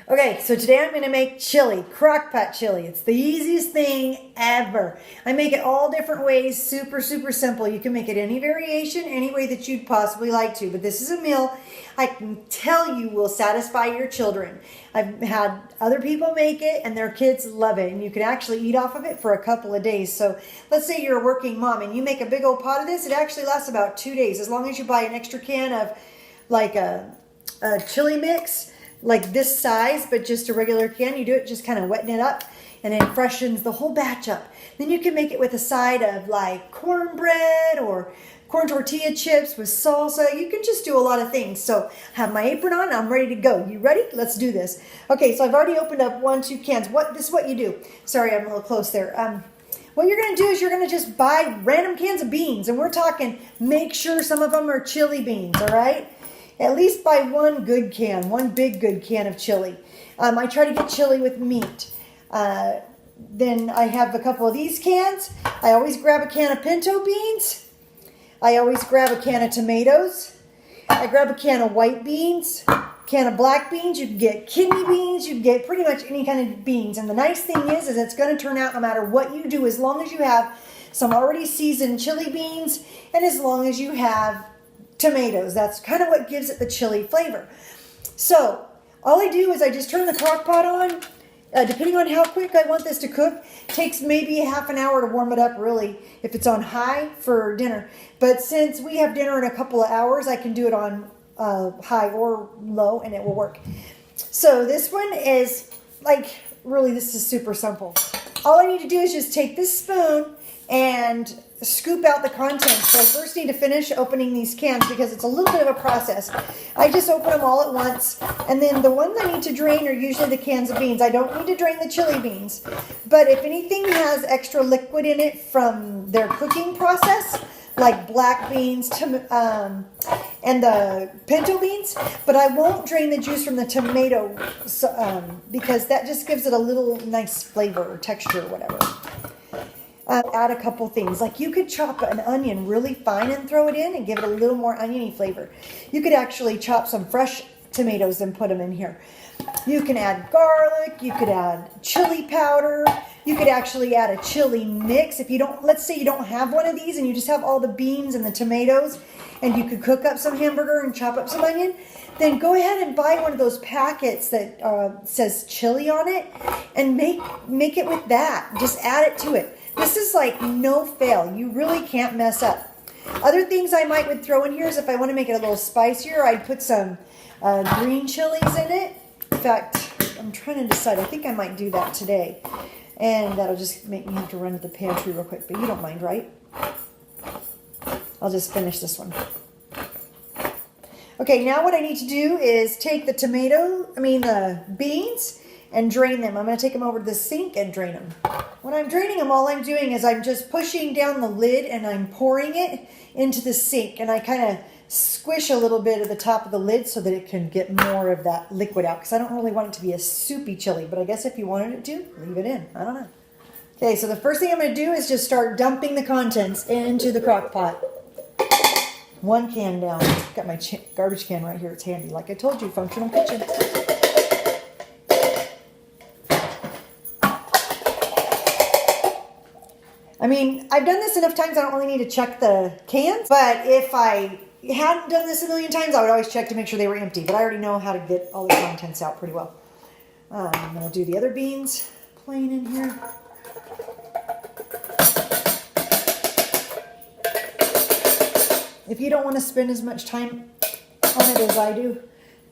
Okay, so today I'm going to make chili, crock pot chili. It's the easiest thing ever. I make it all different ways, super simple. You can make it any variation, any way that you'd possibly like to. But this is a meal I can tell you will satisfy your children. I've had other people make it and their kids love it. And you can actually eat off of it for a couple of days. So let's say you're a working mom and you make a big old pot of this. It actually lasts about 2 days as long as you buy an extra can of like a chili mix. Like this size, but just a regular can. You do it just kind of wetting it up and it freshens the whole batch up. Then you can make it with a side of like cornbread or corn tortilla chips with salsa. You can just do a lot of things. So I have my apron on. I'm ready to go. You ready? Let's do this. Okay, so I've already opened up 2 cans. This is what you do. Sorry, I'm a little close there. What you're going to do is you're going to just buy random cans of beans. And we're talking, make sure some of them are chili beans, all right? At least buy one big good can of chili. I try to get chili with meat. Then I have a couple of these cans. I always grab a can of pinto beans. I always grab a can of tomatoes. I grab a can of white beans, can of black beans. You can get kidney beans. You can get pretty much any kind of beans. And the nice thing is it's going to turn out no matter what you do, as long as you have some already seasoned chili beans and as long as you have tomatoes. That's kind of what gives it the chili flavor. So all I do is I just turn the crock pot on. Depending on how quick I want this to cook, takes maybe a half an hour to warm it up, really, if it's on high for dinner. But since we have dinner in a couple of hours, I can do it on high or low and it will work. So this one is like, really, this is super simple. All I need to do is just take this spoon and scoop out the contents. So I first need to finish opening these cans because it's a little bit of a process. I just open them all at once, and then the ones I need to drain are usually the cans of beans. I don't need to drain the chili beans, but if anything has extra liquid in it from their cooking process, like black beans and the pinto beans, but I won't drain the juice from the tomato because that just gives it a little nice flavor or texture or whatever. Add a couple things. Like you could chop an onion really fine and throw it in and give it a little more oniony flavor. You could actually chop some fresh tomatoes and put them in here. You can add garlic. You could add chili powder. You could actually add a chili mix. If you don't, let's say you don't have one of these and you just have all the beans and the tomatoes and you could cook up some hamburger and chop up some onion, then go ahead and buy one of those packets that says chili on it and make it with that. Just add it to it. This is like no fail. You really can't mess up. Other things I would throw in here is if I want to make it a little spicier, I'd put some green chilies in it. In fact, I'm trying to decide. I think I might do that today. And that'll just make me have to run to the pantry real quick. But you don't mind, right? I'll just finish this one. Okay, now what I need to do is take the beans and drain them. I'm going to take them over to the sink and drain them. When I'm draining them, all I'm doing is I'm just pushing down the lid and I'm pouring it into the sink. And I kind of squish a little bit at the top of the lid so that it can get more of that liquid out. Because I don't really want it to be a soupy chili. But I guess if you wanted it to, leave it in. I don't know. Okay, so the first thing I'm going to do is just start dumping the contents into the crock pot. 1 can down. Got my garbage can right here. It's handy. Like I told you, functional kitchen. I mean, I've done this enough times I don't really need to check the cans. But if I hadn't done this a million times, I would always check to make sure they were empty. But I already know how to get all the contents out pretty well. I'm going to do the other beans plain in here. If you don't want to spend as much time on it as I do,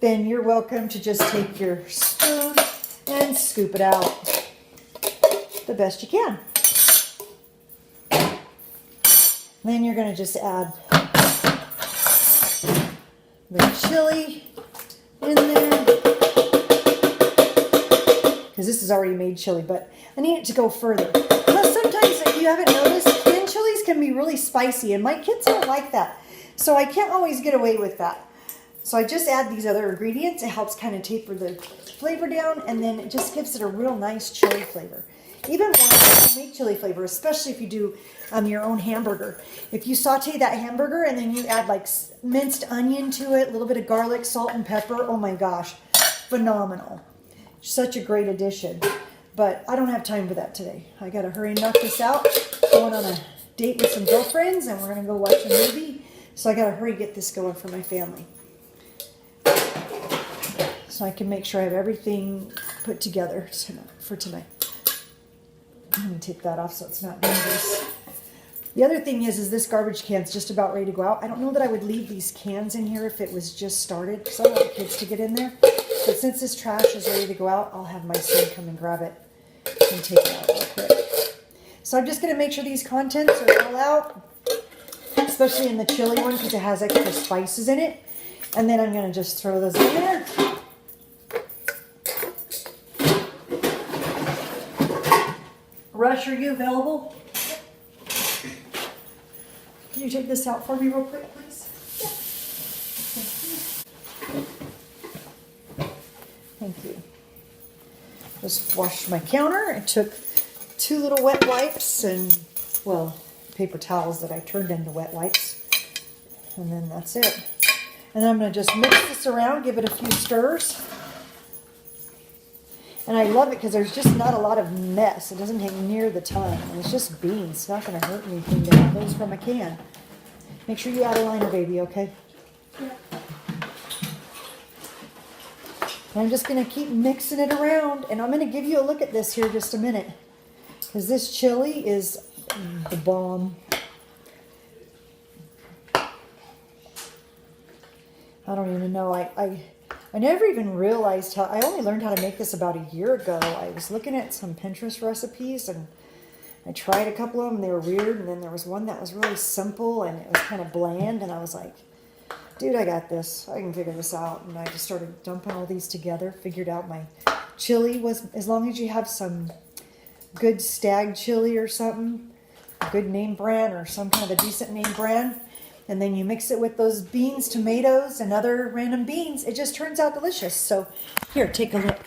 then you're welcome to just take your spoon and scoop it out the best you can. Then you're going to just add the chili in there. Because this is already made chili, but I need it to go further. Plus, sometimes, if you haven't noticed, canned chilies can be really spicy, and my kids don't like that. So I can't always get away with that. So I just add these other ingredients. It helps kind of taper the flavor down, and then it just gives it a real nice chili flavor. Even more homemade chili flavor, especially if you do your own hamburger. If you saute that hamburger and then you add like minced onion to it, a little bit of garlic, salt, and pepper, oh my gosh, phenomenal. such a great addition. But I don't have time for that today. I gotta hurry and knock this out. Going on a date with some girlfriends, and we're gonna go watch a movie. So I gotta hurry get this going for my family. So I can make sure I have everything put together for tonight. I'm gonna take that off so it's not dangerous. The other thing is this garbage can's just about ready to go out. I don't know that I would leave these cans in here if it was just started, because I don't want the kids to get in there. But since this trash is ready to go out, I'll have my son come and grab it and take it out real quick. So I'm just going to make sure these contents are all out, especially in the chili one because it has extra spices in it. And then I'm going to just throw those in there. Rush, are you available? Can you take this out for me real quick, please? Thank you. Just washed my counter. I took 2 little wet wipes and, well, paper towels that I turned into wet wipes. And then that's it. And then I'm going to just mix this around, give it a few stirs. And I love it because there's just not a lot of mess. It doesn't take near the time. And it's just beans. It's not going to hurt anything to have those from a can. Make sure you add a liner, baby, okay? Yeah. And I'm just going to keep mixing it around. And I'm going to give you a look at this here in just a minute. Because this chili is the bomb. I don't even know. I never even realized how, I only learned how to make this about a year ago. I was looking at some Pinterest recipes and I tried a couple of them. They were weird. And then there was one that was really simple and it was kind of bland. And I was like, dude, I got this. I can figure this out. And I just started dumping all these together. Figured out my chili was, as long as you have some good stag chili or something, a good name brand or some kind of a decent name brand, and then you mix it with those beans, tomatoes, and other random beans, it just turns out delicious. So here, take a look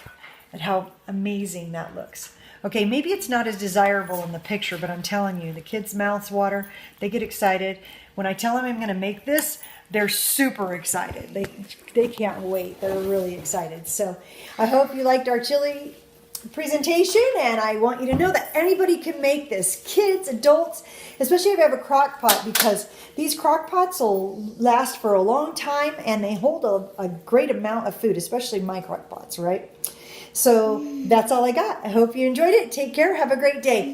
at how amazing that looks. Okay, maybe it's not as desirable in the picture, but I'm telling you, the kids' mouths water. They get excited. When I tell them I'm going to make this, they're super excited. They can't wait. They're really excited. So I hope you liked our chili presentation, and I want you to know that anybody can make this. Kids, adults, especially if you have a crock pot, because these crock pots will last for a long time and they hold a great amount of food, especially my crock pots, right? So that's all I got. I hope you enjoyed it. Take care. Have a great day.